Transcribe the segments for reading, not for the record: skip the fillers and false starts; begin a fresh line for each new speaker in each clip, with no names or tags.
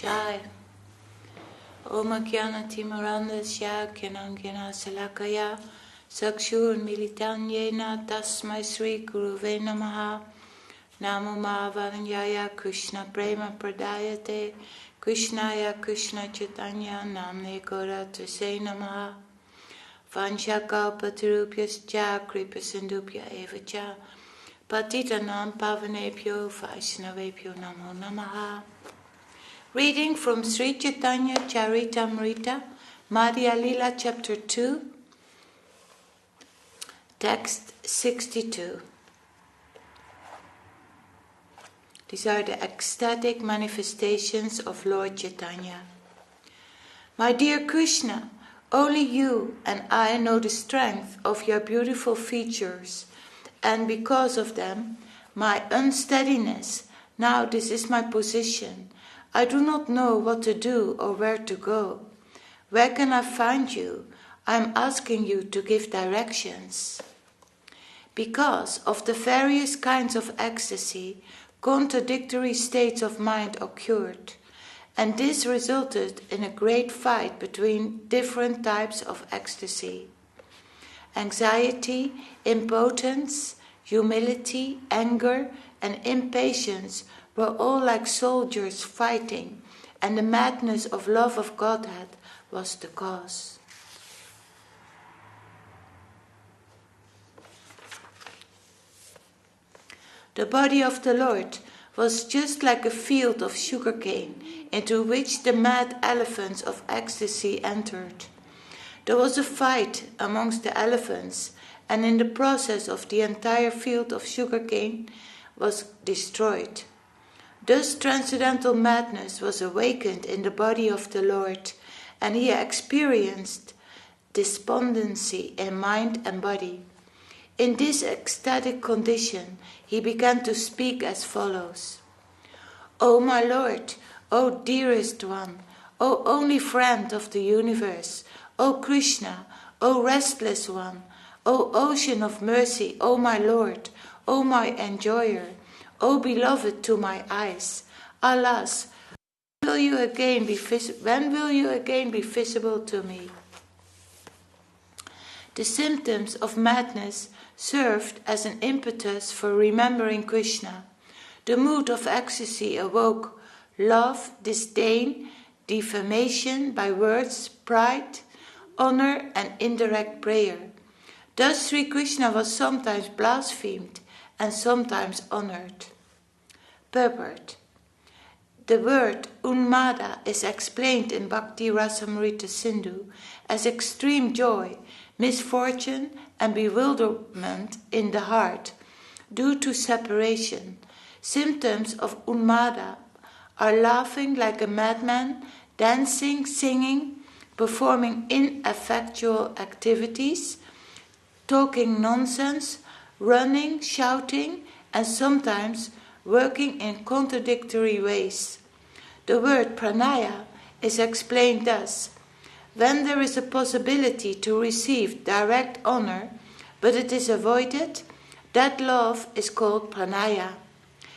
5. Om Ajnana-timirandasya Gyananjana Salakaya Sakshur Militanyena Tasmai Sri Guruve Namaha Namo Mahavanyaya Krishna Prema Pradayate Krishnaya Krishna Chaitanya Namne Gauratrase Namaha Vanchakalpatarupyascha Kripasindupya Evacha Patitanam Pavanebhyo Vaishnavebhyo Namo Namaha. Reading from Sri Caitanya-caritāmṛta, Madhya-līlā, chapter 2, text 62. These are the ecstatic manifestations of Lord Chaitanya. My dear Krishna, only you and I know the strength of your beautiful features, and because of them, my unsteadiness, now this is my position. I do not know what to do or where to go. Where can I find you? I am asking you to give directions. Because of the various kinds of ecstasy, contradictory states of mind occurred, and this resulted in a great fight between different types of ecstasy. Anxiety, impotence, humility, anger, and impatience were all like soldiers fighting, and the madness of love of Godhead was the cause. The body of the Lord was just like a field of sugarcane into which the mad elephants of ecstasy entered. There was a fight amongst the elephants, and in the process of the entire field of sugarcane was destroyed. Thus transcendental madness was awakened in the body of the Lord, and he experienced despondency in mind and body. In this ecstatic condition, he began to speak as follows. O my Lord, O dearest one, O only friend of the universe, O Krishna, O restless one, O ocean of mercy, O my Lord, O my enjoyer, O beloved to my eyes, alas, when will you again be visible to me? The symptoms of madness served as an impetus for remembering Krishna. The mood of ecstasy awoke love, disdain, defamation by words, pride, honor, and indirect prayer. Thus Sri Krishna was sometimes blasphemed and sometimes honored. Purport. The word Unmada is explained in Bhakti Rasamrita Sindhu as extreme joy, misfortune, and bewilderment in the heart due to separation. Symptoms of Unmada are laughing like a madman, dancing, singing, performing ineffectual activities, talking nonsense, running, shouting, and sometimes working in contradictory ways. The word pranaya is explained thus. When there is a possibility to receive direct honor, but it is avoided, that love is called pranaya.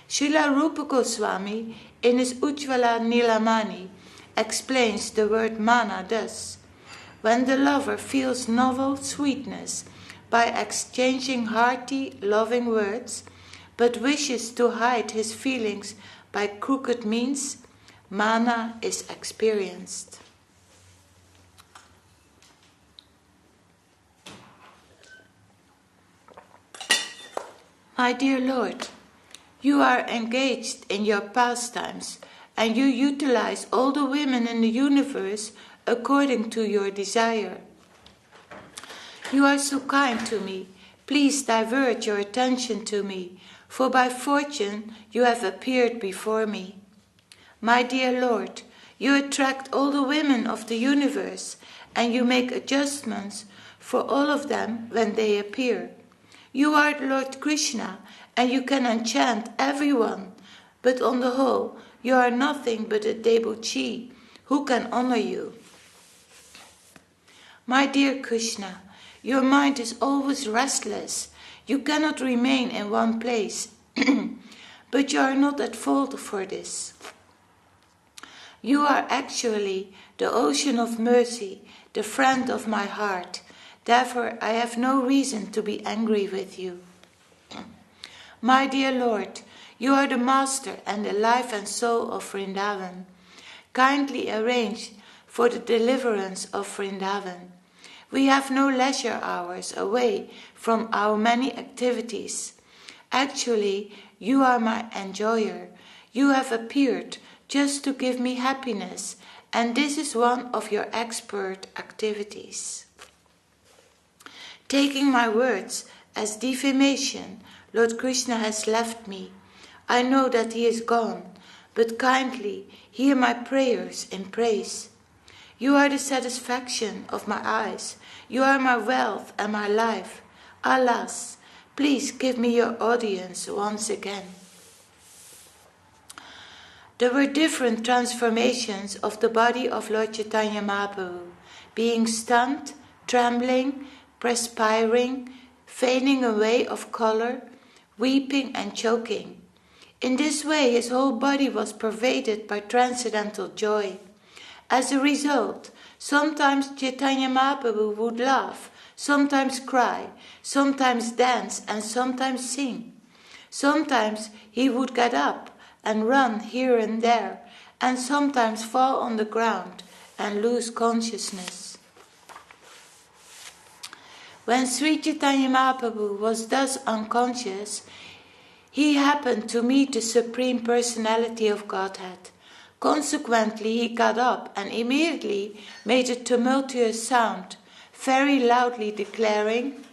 Śrīla Rupa Gosvāmī in his Ujjvala Nilamani explains the word mana thus. When the lover feels novel sweetness by exchanging hearty, loving words, but wishes to hide his feelings by crooked means, mana is experienced. My dear Lord, you are engaged in your pastimes, and you utilize all the women in the universe according to your desire. You are so kind to me. Please divert your attention to me, for by fortune you have appeared before me. My dear Lord, you attract all the women of the universe, and you make adjustments for all of them when they appear. You are Lord Krishna, and you can enchant everyone, but on the whole, you are nothing but a debauchee who can honor you. My dear Krishna, your mind is always restless. You cannot remain in one place, but you are not at fault for this. You are actually the ocean of mercy, the friend of my heart. Therefore, I have no reason to be angry with you. My dear Lord, you are the master and the life and soul of Vrindavan. Kindly arrange for the deliverance of Vrindavan. We have no leisure hours away from our many activities. Actually, you are my enjoyer. You have appeared just to give me happiness, and this is one of your expert activities. Taking my words as defamation, Lord Krishna has left me. I know that he is gone, but kindly hear my prayers in praise. You are the satisfaction of my eyes. You are my wealth and my life. Alas, please give me your audience once again. There were different transformations of the body of Lord Chaitanya Mahaprabhu, being stunned, trembling, perspiring, fading away of color, weeping and choking. In this way his whole body was pervaded by transcendental joy. As a result, sometimes Chaitanya Mahaprabhu would laugh, sometimes cry, sometimes dance and sometimes sing. Sometimes he would get up and run here and there, and sometimes fall on the ground and lose consciousness. When Sri Chaitanya Mahaprabhu was thus unconscious, he happened to meet the Supreme Personality of Godhead. Consequently, he got up and immediately made a tumultuous sound, very loudly declaring,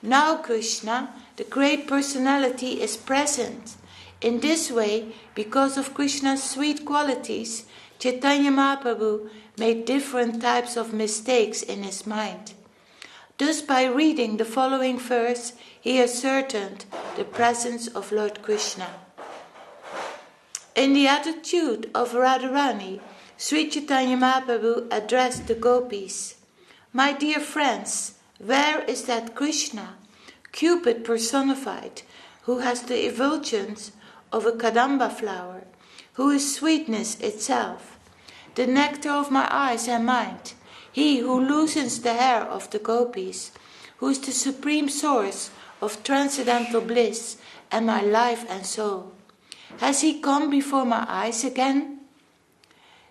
"Now Krishna, the Great Personality, is present." In this way, because of Krishna's sweet qualities, Chaitanya Mahaprabhu made different types of mistakes in his mind. Thus, by reading the following verse, he ascertained the presence of Lord Krishna. In the attitude of Radharani, Sri Chaitanya Mahaprabhu addressed the gopis. "My dear friends, where is that Krishna, Cupid personified, who has the effulgence of a kadamba flower, who is sweetness itself, the nectar of my eyes and mind, he who loosens the hair of the gopis, who is the supreme source of transcendental bliss and my life and soul? Has he come before my eyes again?"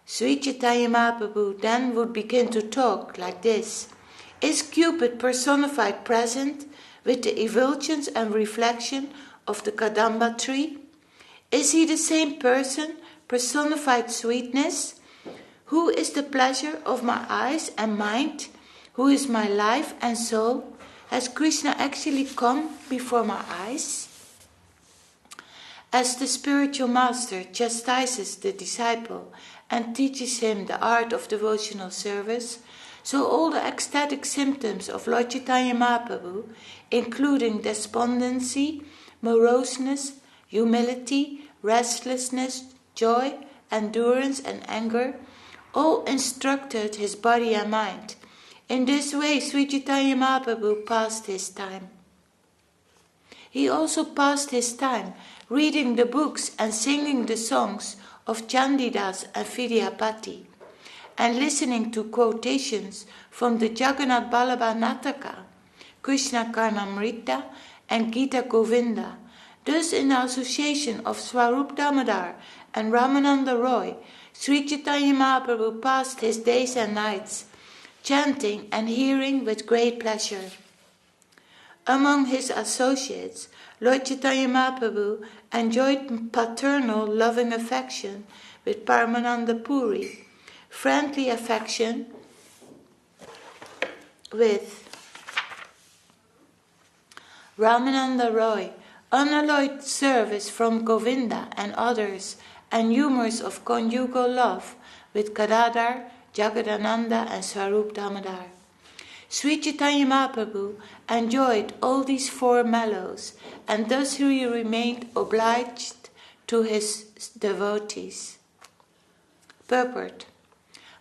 Sri Chaitanya Mahaprabhu then would begin to talk like this. "Is Cupid personified present with the effulgence and reflection of the kadamba tree? Is he the same person, personified sweetness, who is the pleasure of my eyes and mind, who is my life and soul? Has Krishna actually come before my eyes?" As the spiritual master chastises the disciple and teaches him the art of devotional service, so all the ecstatic symptoms of Lord Chaitanya Mahaprabhu, including despondency, moroseness, humility, restlessness, joy, endurance, and anger, all instructed his body and mind. In this way, Sri Chaitanya Mahaprabhu passed his time. He also passed his time reading the books and singing the songs of Chandidas and Vidyapati, and listening to quotations from the Jagannath Ballabha Nataka, Caitanya-caritāmṛta, and Gita Govinda. Thus, in the association of Swarup Damodar and Ramananda Roy, Sri Chaitanya Mahaprabhu passed his days and nights, chanting and hearing with great pleasure. Among his associates, Lord Chaitanya Mahaprabhu enjoyed paternal loving affection with Paramananda Puri, friendly affection with Ramananda Roy, unalloyed service from Govinda and others, and humors of conjugal love with Gadadhar, Jagadananda and Swarup Damodar. Sri Chaitanya Mahaprabhu enjoyed all these four mellows, and thus he remained obliged to his devotees. Purport.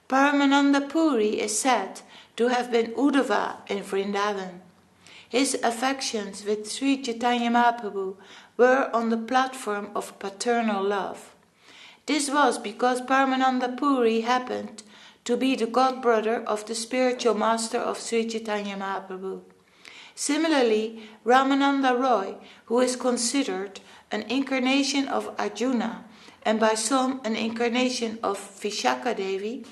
Paramananda Puri is said to have been Uddhava in Vrindavan. His affections with Sri Chaitanya Mahaprabhu were on the platform of paternal love. This was because Paramananda Puri happened to be the godbrother of the spiritual master of Sri Chaitanya Mahaprabhu. Similarly, Ramananda Roy, who is considered an incarnation of Arjuna and by some an incarnation of Vishaka Devi,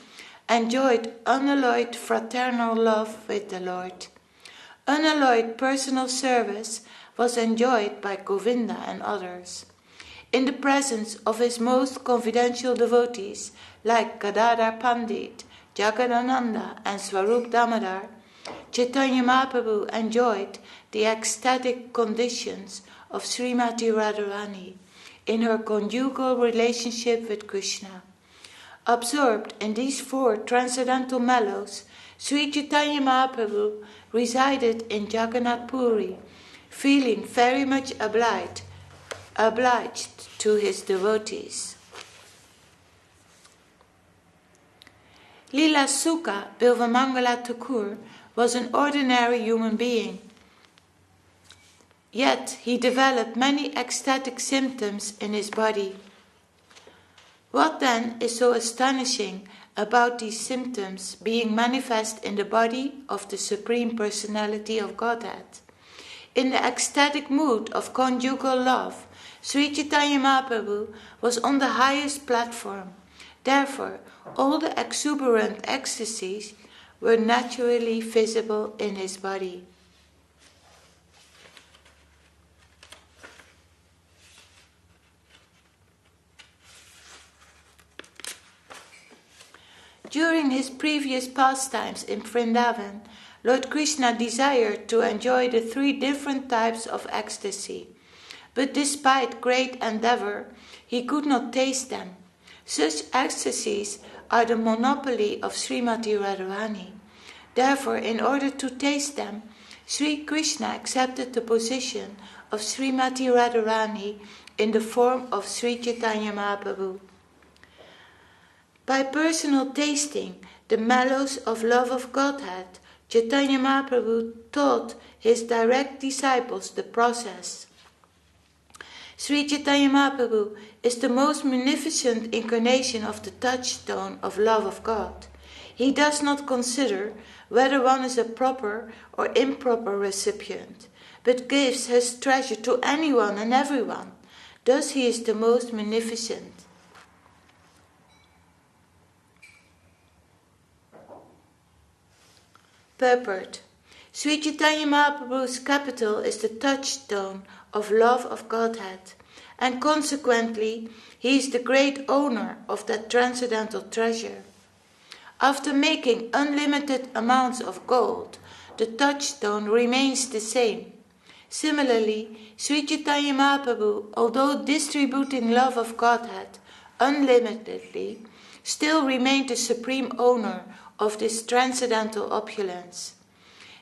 enjoyed unalloyed fraternal love with the Lord. Unalloyed personal service was enjoyed by Govinda and others. In the presence of his most confidential devotees like Gadadhar Pandit, Jagadananda and Swarup Damodar, Chaitanya Mahaprabhu enjoyed the ecstatic conditions of Srimati Radharani in her conjugal relationship with Krishna. Absorbed in these four transcendental mellows, Sri Chaitanya Mahaprabhu resided in Jagannath Puri, feeling very much obliged to his devotees. Lila Sukha Bilvamangala Thakur was an ordinary human being. Yet he developed many ecstatic symptoms in his body. What then is so astonishing about these symptoms being manifest in the body of the Supreme Personality of Godhead? In the ecstatic mood of conjugal love, Sri Chaitanya Mahaprabhu was on the highest platform. Therefore, all the exuberant ecstasies were naturally visible in his body. During his previous pastimes in Vrindavan, Lord Krishna desired to enjoy the three different types of ecstasy, but despite great endeavor, he could not taste them. Such ecstasies are the monopoly of Srimati Radharani. Therefore, in order to taste them, Sri Krishna accepted the position of Srimati Radharani in the form of Sri Chaitanya Mahaprabhu. By personal tasting the mellows of love of Godhead, Chaitanya Mahaprabhu taught his direct disciples the process. Sri Chaitanya Mahaprabhu is the most magnificent incarnation of the touchstone of love of God. He does not consider whether one is a proper or improper recipient, but gives his treasure to anyone and everyone. Thus he is the most magnificent. Purport. Sri Chaitanya Mahaprabhu's capital is the touchstone of love of Godhead, and consequently he is the great owner of that transcendental treasure. After making unlimited amounts of gold, the touchstone remains the same. Similarly, Sri Chaitanya Mahaprabhu, although distributing love of Godhead unlimitedly, still remained the supreme owner of this transcendental opulence.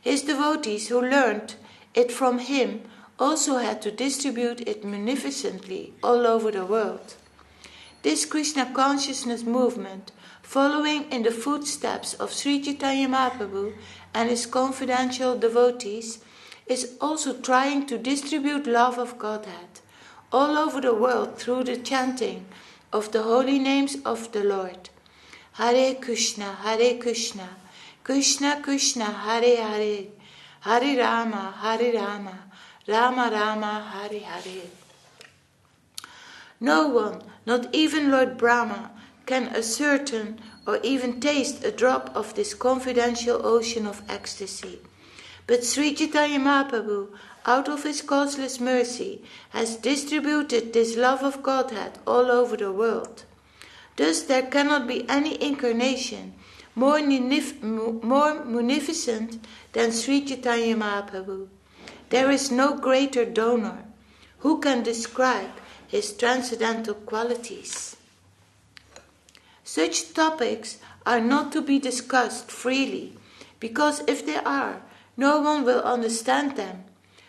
His devotees who learned it from him also had to distribute it munificently all over the world. This Krishna consciousness movement, following in the footsteps of Sri Chaitanya Mahaprabhu and his confidential devotees, is also trying to distribute love of Godhead all over the world through the chanting of the holy names of the Lord. Hare Krishna, Krishna Krishna, Hare Hare, Hare Rama, Rama Rama, Hare Hare. No one, not even Lord Brahma, can ascertain or even taste a drop of this confidential ocean of ecstasy. But Sri Chaitanya Mahaprabhu, out of his causeless mercy, has distributed this love of Godhead all over the world. Thus there cannot be any incarnation more munificent than Sri Chaitanya Mahaprabhu. There is no greater donor. Who can describe his transcendental qualities? Such topics are not to be discussed freely, because if they are, no one will understand them.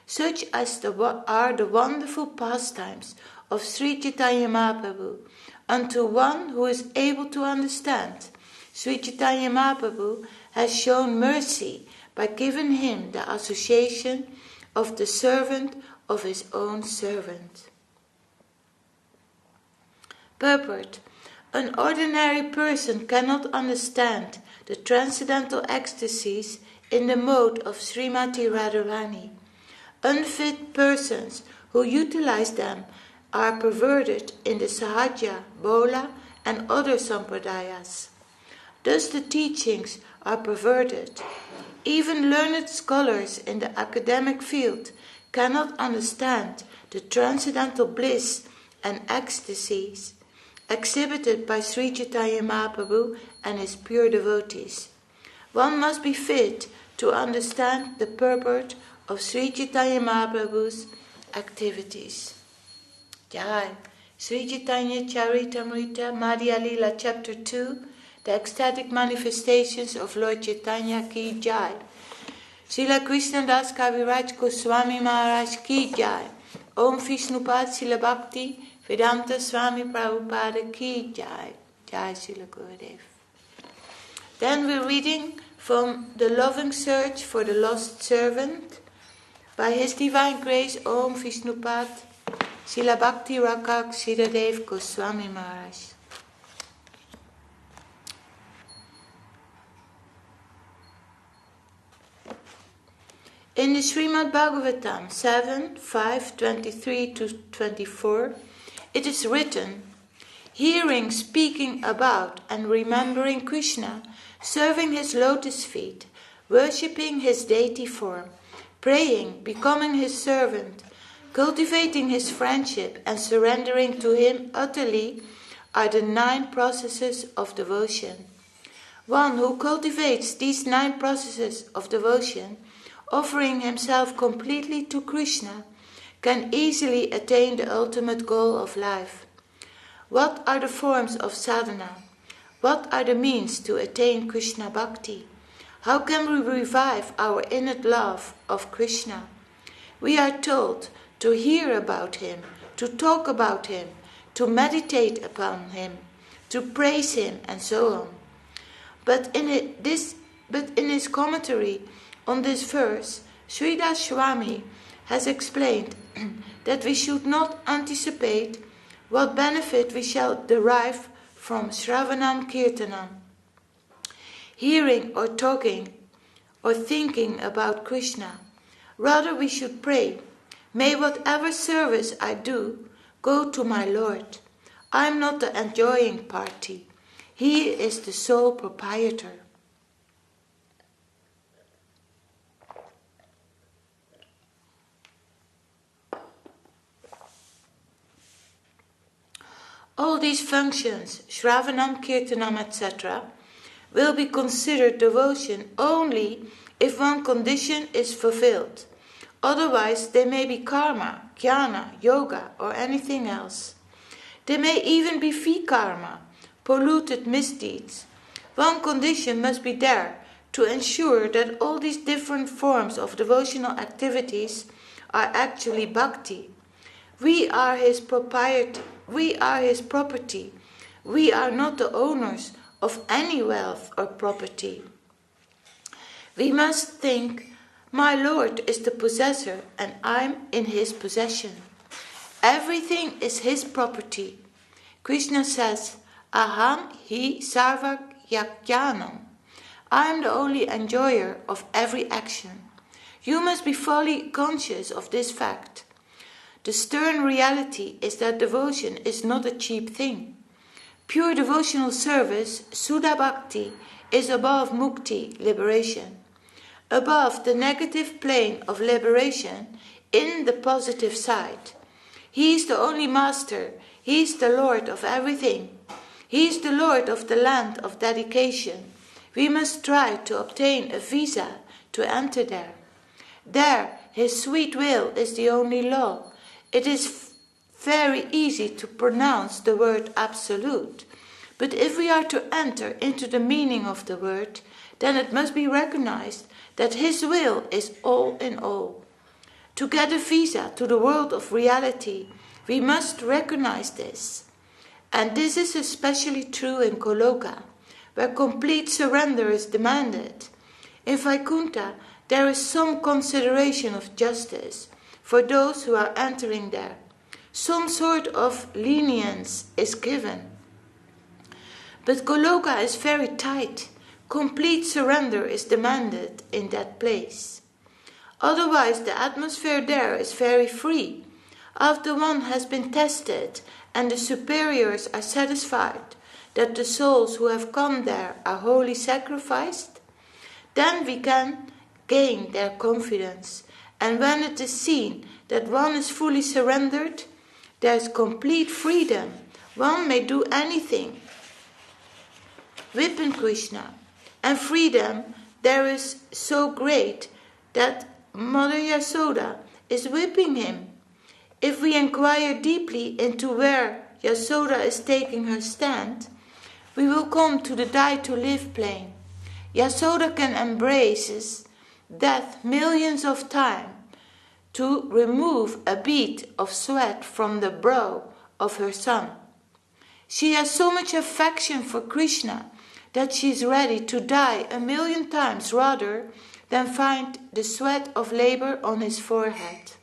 Such as are the wonderful pastimes of Sri Chaitanya Mahaprabhu, unto one who is able to understand. Sri Chaitanya Mahaprabhu has shown mercy by giving him the association of the servant of his own servant. Purport. An ordinary person cannot understand the transcendental ecstasies in the mode of Srimati Radharani. Unfit persons who utilize them are perverted in the Sahaja, Bola, and other sampradayas. Thus the teachings are perverted. Even learned scholars in the academic field cannot understand the transcendental bliss and ecstasies exhibited by Sri Chaitanya Mahaprabhu and his pure devotees. One must be fit to understand the purport of Sri Chaitanya Mahaprabhu's activities. Jai. Sri Caitanya-caritāmṛta, Madhya-līlā, Chapter 2, The Ecstatic Manifestations of Lord Chaitanya Ki Jai. Śrīla Kṛṣṇadāsa Kavirāja Gosvāmī Maharaj Ki Jai. Om Vishnupad Śrīla Bhakti Vedanta Swāmī Prabhupada Ki Jai. Jai Śrīla Gurudev. Then we're reading from The Loving Search for the Lost Servant by His Divine Grace Om Vishnupad Śrīla Bhakti Rakak Śrīdhar Gosvāmī Maharaj. In the Srimad Bhagavatam 7, 5, 23-24, it is written, hearing, speaking about and remembering Krishna, serving his lotus feet, worshipping his deity form, praying, becoming his servant, cultivating his friendship and surrendering to him utterly are the 9 processes of devotion. One who cultivates these 9 processes of devotion, offering himself completely to Krishna, can easily attain the ultimate goal of life. What are the forms of sadhana? What are the means to attain Krishna Bhakti? How can we revive our innate love of Krishna? We are told to hear about him, to talk about him, to meditate upon him, to praise him, and so on. But in his commentary on this verse, Śrīdhar Swāmī has explained that we should not anticipate what benefit we shall derive from Shravanam Kirtanam, hearing or talking or thinking about Krishna. Rather we should pray, may whatever service I do go to my Lord. I am not the enjoying party. He is the sole proprietor. All these functions, Shravanam, Kirtanam, etc., will be considered devotion only if one condition is fulfilled. Otherwise, they may be karma, jnana, yoga, or anything else. They may even be vikarma, polluted misdeeds. One condition must be there to ensure that all these different forms of devotional activities are actually bhakti. We are his property. We are not the owners of any wealth or property. We must think, my Lord is the possessor and I'm in his possession. Everything is his property. Krishna says, Aham hi sarva yakyanam. I am the only enjoyer of every action. You must be fully conscious of this fact. The stern reality is that devotion is not a cheap thing. Pure devotional service, Suddha Bhakti, is above mukti, liberation. Above the negative plane of liberation, in the positive side. He is the only master. He is the Lord of everything. He is the Lord of the land of dedication. We must try to obtain a visa to enter there. There, his sweet will is the only law. It is very easy to pronounce the word absolute, but if we are to enter into the meaning of the word, then it must be recognized that his will is all in all. To get a visa to the world of reality, we must recognize this. And this is especially true in Goloka, where complete surrender is demanded. In Vaikuntha, there is some consideration of justice for those who are entering there. Some sort of lenience is given. But Goloka is very tight. Complete surrender is demanded in that place. Otherwise, the atmosphere there is very free. After one has been tested and the superiors are satisfied that the souls who have come there are wholly sacrificed, then we can gain their confidence. And when it is seen that one is fully surrendered, there is complete freedom. One may do anything within Krishna. And freedom there is so great that Mother Yasoda is whipping him. If we inquire deeply into where Yasoda is taking her stand, we will come to the die to live plane. Yasoda can embrace death millions of times to remove a bead of sweat from the brow of her son. She has so much affection for Krishna that she is ready to die 1,000,000 times rather than find the sweat of labor on his forehead.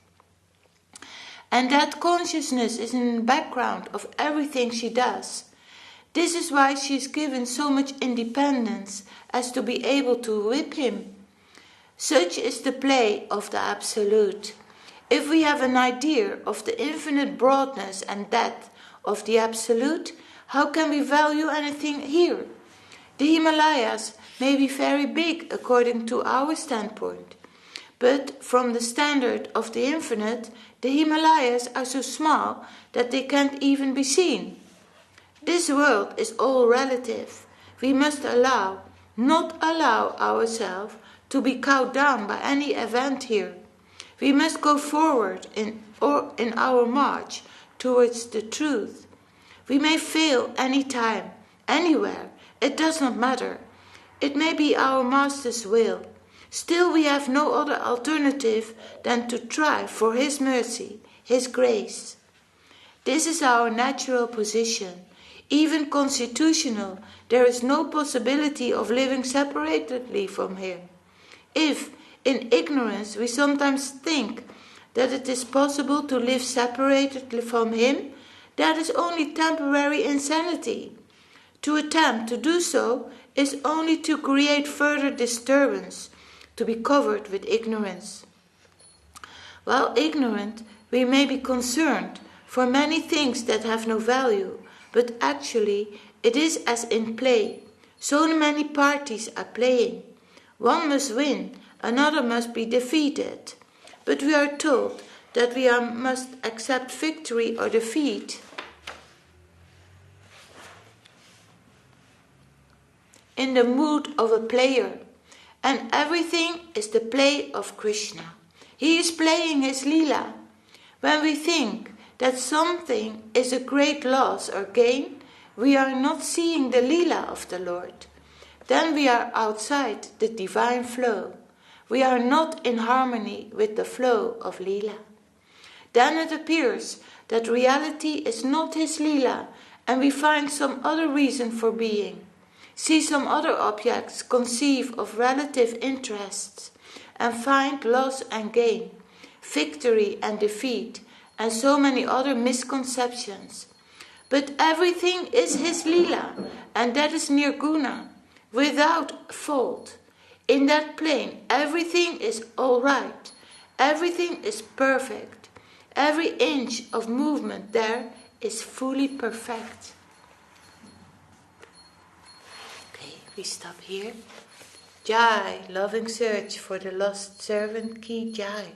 And that consciousness is in the background of everything she does. This is why she is given so much independence as to be able to whip him. Such is the play of the Absolute. If we have an idea of the infinite broadness and depth of the Absolute, how can we value anything here? The Himalayas may be very big according to our standpoint, but from the standard of the infinite, the Himalayas are so small that they can't even be seen. This world is all relative. We must not allow ourselves to be cowed down by any event here. We must go forward in our march towards the truth. We may fail any time, anywhere. It does not matter. It may be our Master's will. Still we have no other alternative than to try for His mercy, His grace. This is our natural position. Even constitutional, there is no possibility of living separately from Him. If, in ignorance, we sometimes think that it is possible to live separately from Him, that is only temporary insanity. To attempt to do so is only to create further disturbance, to be covered with ignorance. While ignorant, we may be concerned for many things that have no value, but actually it is as in play. So many parties are playing. One must win, another must be defeated. But we are told that we must accept victory or defeat in the mood of a player, and everything is the play of Krishna. He is playing his Līlā. When we think that something is a great loss or gain, we are not seeing the Līlā of the Lord. Then we are outside the divine flow. We are not in harmony with the flow of Līlā. Then it appears that reality is not his Līlā, and we find some other reason for being. See some other objects, conceive of relative interests, and find loss and gain, victory and defeat, and so many other misconceptions. But everything is his Līlā, and that is nirguna, without fault. In that plane, everything is all right, everything is perfect, every inch of movement there is fully perfect. We stop here. Jai, loving search for the lost servant ki Jai.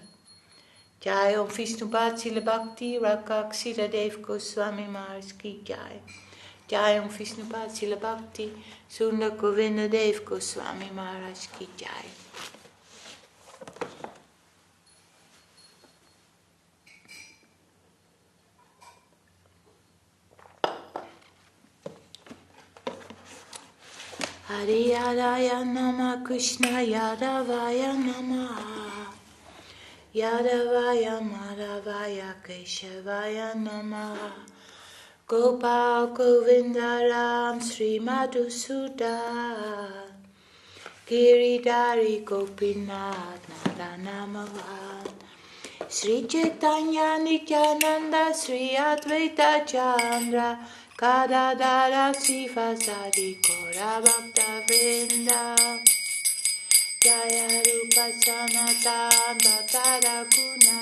Jai Om Vishnu-pad-sila Bhakti Rakshira Dev Gosvāmī Maharaj ki Jai. Jai Om Vishnu-pad-sila Bhakti Sundar Govinda Dev Gosvāmī Maharaj ki Jai. Hari Yadaya Nama Krishna Yadavaya Nama Yadavaya Madhavaya Keshavaya Nama Gopal Govinda Ram Sri Madhusudan Giridhari Gopinath Nadanamavan Sri Caitanya Nityananda Sri Advaita Chandra Kadadara Siva Sadi Kora Bhakta Vrinda Jaya Rupa Sanatan Bhattara Guna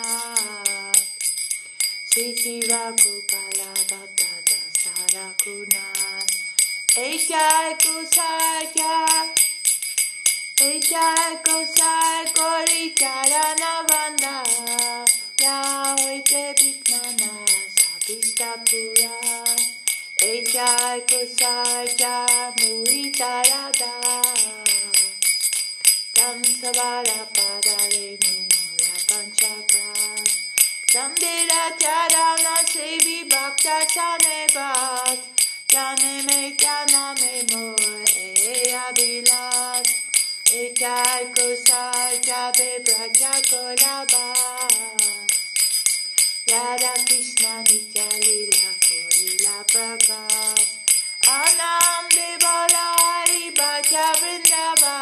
Sikiva Kupala Bhattata Sarakuna Ejai Kosai Kori Charana Vanda Yahoite Bhikmana Sabhishta Pura Ejai Kosai Muitarada Tam Savara Padare Numura Panchaka Tam Dira Charana Sevi Bhakta Sane Bhat Jane me moe abhilas Ejai Kosai Jabe Braja Kolabas Radha Krishna Madhya-līlā Korila Prakas Anam Devala Hari Bhaja Vrindava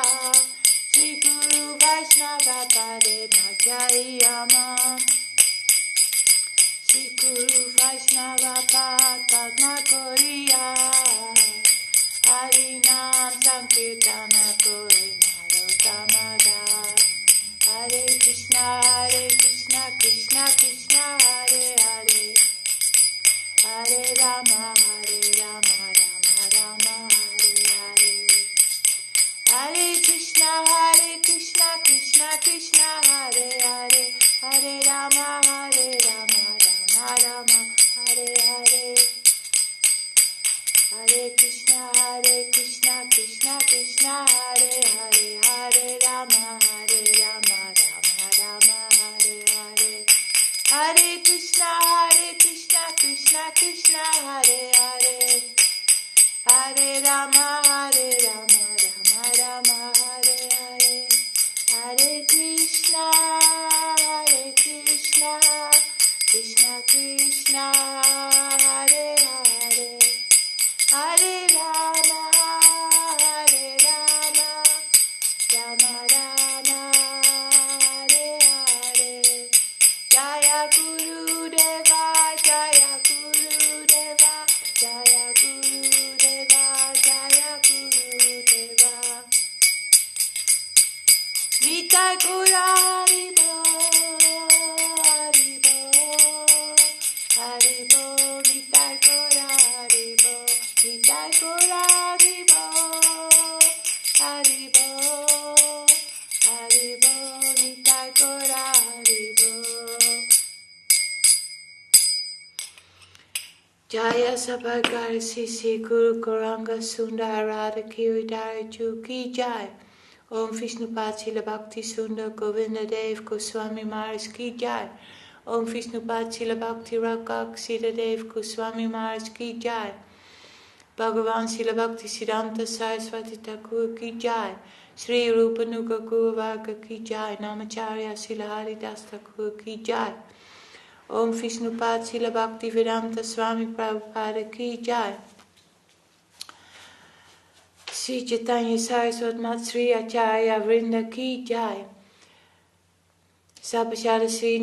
Shri Guru Vaishnava Pade Madhya-līlā Shri Guru Vaishnava Padma Koriya Harinam Sankirtana Kore Narotamada Hare Krishna Krishna Krishna Hare Hare Hare Rama Rama Rama Hare Hare Hare Krishna Krishna Krishna Hare Hare Hare Rama Rama Rama Hare Hare Hare Krishna Krishna Krishna Hare Hare Hare Rama Rama Rama Hare Hare Hare Krishna Krishna Krishna Hare Hare Hare Rama Rama Rama Hare Hare Hare Krishna Krishna Krishna Hare Hare Hare Rama Rama Rama Hare Hare Jaya Gurudeva Jaya Gurudeva Jaya Gurudeva Jaya Gurudeva Vitai Gura Haribo Haribo Vitai Gura Haribo Vitai Gura Haribo Haribo Haribo Vitai Gura Haribo Jaya Sabhagar Sisi Guru Gauranga Sundar Radha Kavirāja Ki Jai Om Vishnupad Śrīla Bhakti Sundar Govinda Dev Gosvāmī Maharaj Ki Jai Om Vishnupad Śrīla Bhakti Rakak Śrīdhar Gosvāmī Maharaj Ki Jai Bhagavan Śrīla Bhakti Siddhanta Saraswati Thakur Ki Jai Sri Rupa Nuga Guru Varga Ki Jai Namacharya Śrīla Haridas Thakur Ki Jai Om Vishnupad Śrīla Bhakti Vedanta Swāmī Prabhupada Ki Jai Sri Caitanya-caritāmṛta Sri Acharya Vrinda Ki Jai Sabhajada Sri